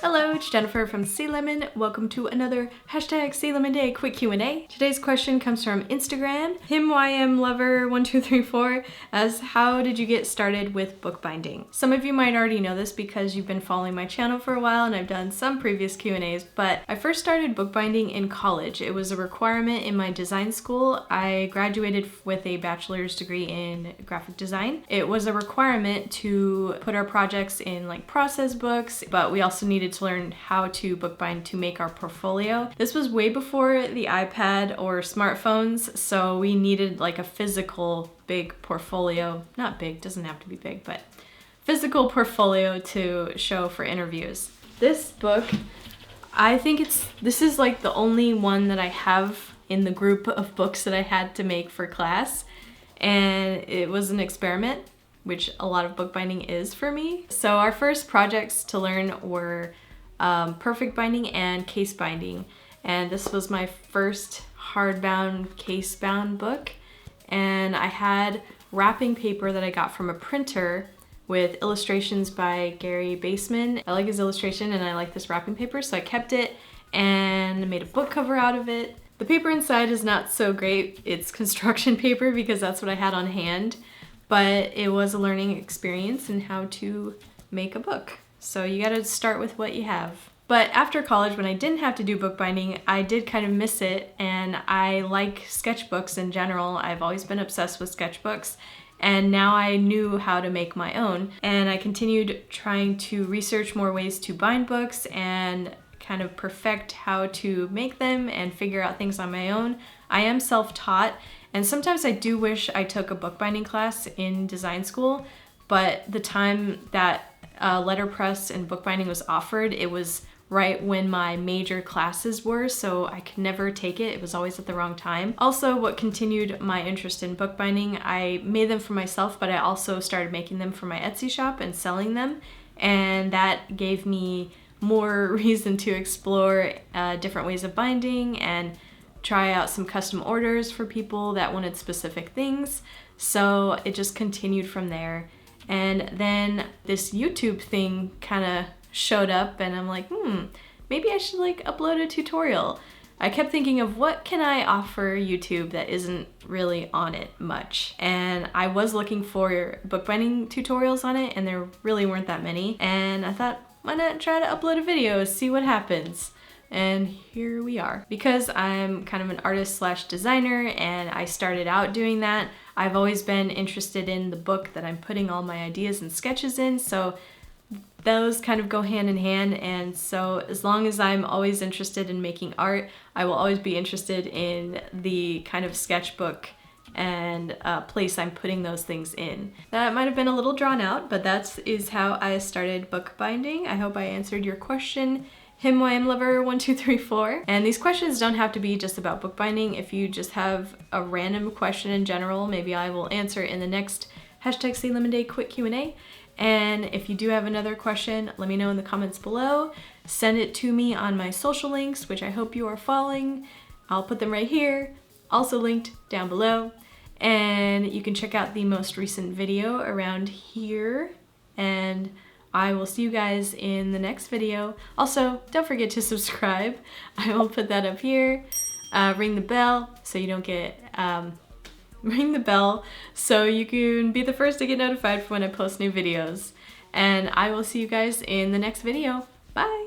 Hello, it's Jennifer from heysealemon. Welcome to another #heysealemon quick Q&A. Today's question comes from Instagram, hymlover1234, as how did you get started with bookbinding? Some of you might already know this because you've been following my channel for a while and I've done some previous Q&As, but I first started bookbinding in college. It was a requirement in my design school. I graduated with a bachelor's degree in graphic design. It was a requirement to put our projects in like process books, but we also needed to learn how to bookbind to make our portfolio. This was way before the iPad or smartphones, so we needed like a physical big portfolio. Not big, doesn't have to be big, but physical portfolio to show for interviews. This book, I think this is like the only one that I have in the group of books that I had to make for class, and it was an experiment, which a lot of bookbinding is for me. So our first projects to learn were perfect binding and case binding. And this was my first hardbound, case-bound book. And I had wrapping paper that I got from a printer with illustrations by Gary Baseman. I like his illustration and I like this wrapping paper, so I kept it and made a book cover out of it. The paper inside is not so great. It's construction paper because that's what I had on hand. But it was a learning experience in how to make a book. So you gotta start with what you have. But after college, when I didn't have to do bookbinding, I did kind of miss it, and I like sketchbooks in general. I've always been obsessed with sketchbooks, and now I knew how to make my own. And I continued trying to research more ways to bind books and kind of perfect how to make them and figure out things on my own. I am self-taught, and sometimes I do wish I took a bookbinding class in design school, but the time that letterpress and bookbinding was offered, it was right when my major classes were, so I could never take it. It was always at the wrong time. Also, what continued my interest in bookbinding, I made them for myself, but I also started making them for my Etsy shop and selling them, and that gave me more reason to explore different ways of binding and try out some custom orders for people that wanted specific things. So it just continued from there. And then this YouTube thing kind of showed up and I'm like, maybe I should like upload a tutorial. I kept thinking of what can I offer YouTube that isn't really on it much. And I was looking for bookbinding tutorials on it and there really weren't that many. And I thought, why not try to upload a video, see what happens? And here we are. Because I'm kind of an artist slash designer and I started out doing that, I've always been interested in the book that I'm putting all my ideas and sketches in, so those kind of go hand in hand. And so as long as I'm always interested in making art, I will always be interested in the kind of sketchbook and place I'm putting those things in. That might have been a little drawn out, but that is how I started bookbinding. I hope I answered your question, hymlover1234. And these questions don't have to be just about bookbinding. If you just have a random question in general, maybe I will answer in the next #heysealemon quick Q&A. And if you do have another question, let me know in the comments below. Send it to me on my social links, which I hope you are following. I'll put them right here, also linked down below. And you can check out the most recent video around here. And I will see you guys in the next video. Also, don't forget to subscribe. I will put that up here. Ring the bell so you don't get, ring the bell so you can be the first to get notified for when I post new videos. And I will see you guys in the next video. Bye!